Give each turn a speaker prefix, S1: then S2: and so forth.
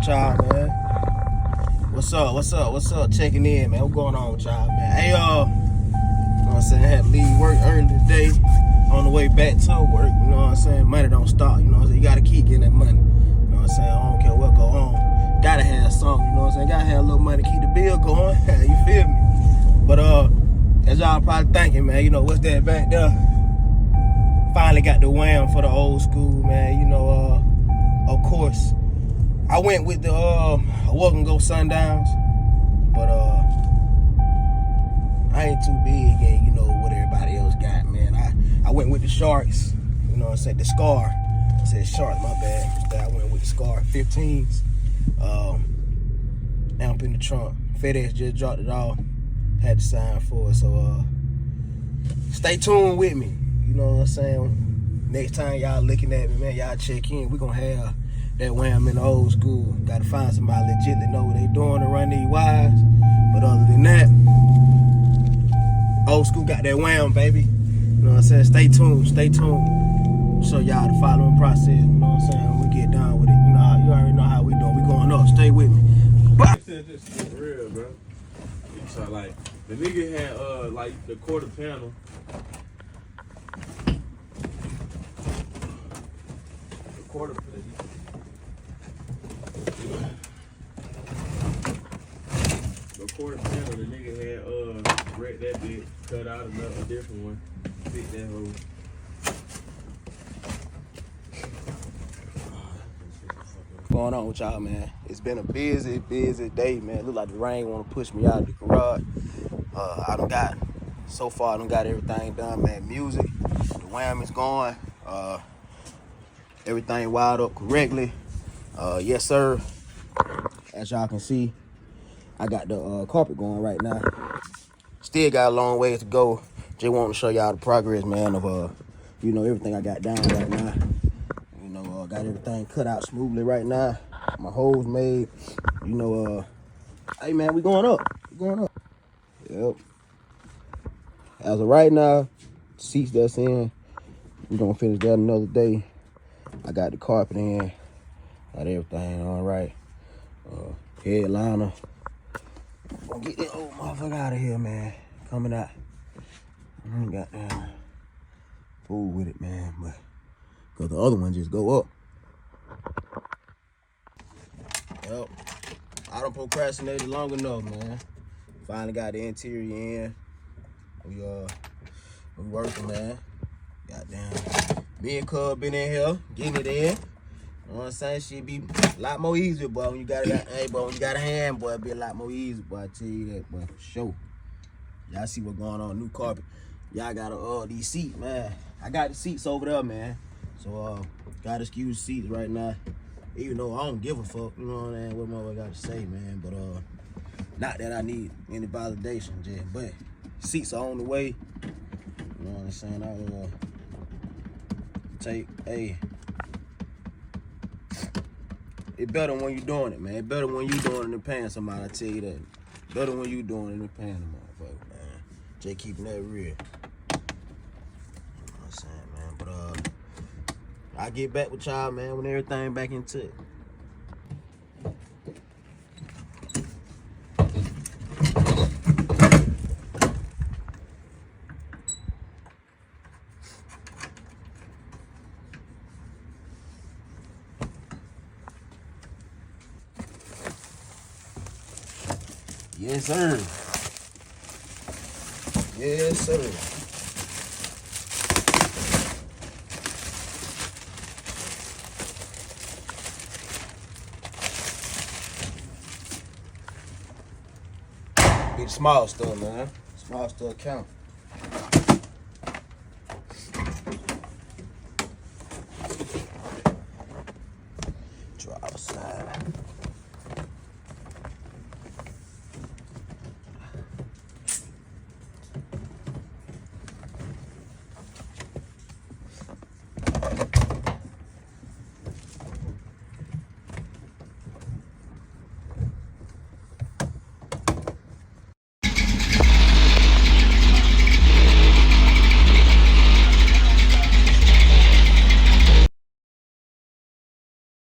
S1: with y'all, man? What's up? Checking in, man. What's going on with y'all, man? Hey, you know what I'm saying? I had to leave work early today on the way back to work. You know what I'm saying? Money don't stop. You know what I'm saying? You gotta keep getting that money. You know what I'm saying? I don't care what go on. Gotta have something. You know what I'm saying? Gotta have a little money to keep the bill going. You feel me? But as y'all probably thinking, man, you know what's that back there? Finally got the wham for the old school, man. You know, of course, I went with the I wasn't gonna go Sundowns, but I ain't too big, and you know what everybody else got, man. I went with the Sharks. You know, I said the Skar. I said Sharks, my bad. I went with the Skar 15s. Amp in the trunk. FedEx just dropped it off. Had to sign for it, so stay tuned with me. You know what I'm saying? Next time y'all looking at me, man, y'all check in. We gonna have that wham in the old school. Gotta find somebody legit that know what they doing to run these wires. But other than that, old school got that wham, baby. You know what I'm saying? Stay tuned. Show y'all the following process. You know what I'm saying? When we get done with it. You know, you already know how we doing. We going up. Stay with me. Bye.
S2: Just for real, bro. So like the nigga had like the quarter panel. Quarter plate. The quarter panel, the nigga had wrecked that bit, cut out a different one, fit that hole.
S1: What's going on with y'all, man? It's been a busy day, man. Look like the rain want to push me out of the garage. I done got everything done, man. Music, the wham is going. Everything wired up correctly. Yes, sir. As y'all can see, I got the carpet going right now. Still got a long ways to go. Just wanting to show y'all the progress, man, of you know, everything I got down right now. You know, got everything cut out smoothly right now. My holes made. You know, hey man, we going up. Yep. As of right now, seats that's in, we gonna finish that another day. I got the carpet in, got everything all right. Headliner. Gonna get that old motherfucker out of here, man. Coming out. I ain't got that fool with it, man, but cause the other one just go up. Yep. I done procrastinated long enough, man. Finally got the interior in. We working, man. Goddamn. Me and Cub been in here, getting it in. You know what I'm saying? Shit be a lot more easier, boy. When you got when you got a hand, boy, it be a lot more easier, boy. I tell you that, boy, for sure. Y'all see what's going on, new carpet. Y'all got these seats, man. I got the seats over there, man. So gotta excuse the seats right now. Even though I don't give a fuck, you know what I'm saying, what motherfucker got to say, man. But not that I need any validation, just, but seats are on the way. You know what I'm saying? It better when you doing it, man. It better when you doing it than paying somebody, I tell you that. Better when you doing it than paying them motherfucker, man. Just keeping that real. You know what I'm saying, man? But I'll get back with y'all, man, when everything back into it. Yes, sir. Yes, sir. Be the small stuff, man. Small stuff count.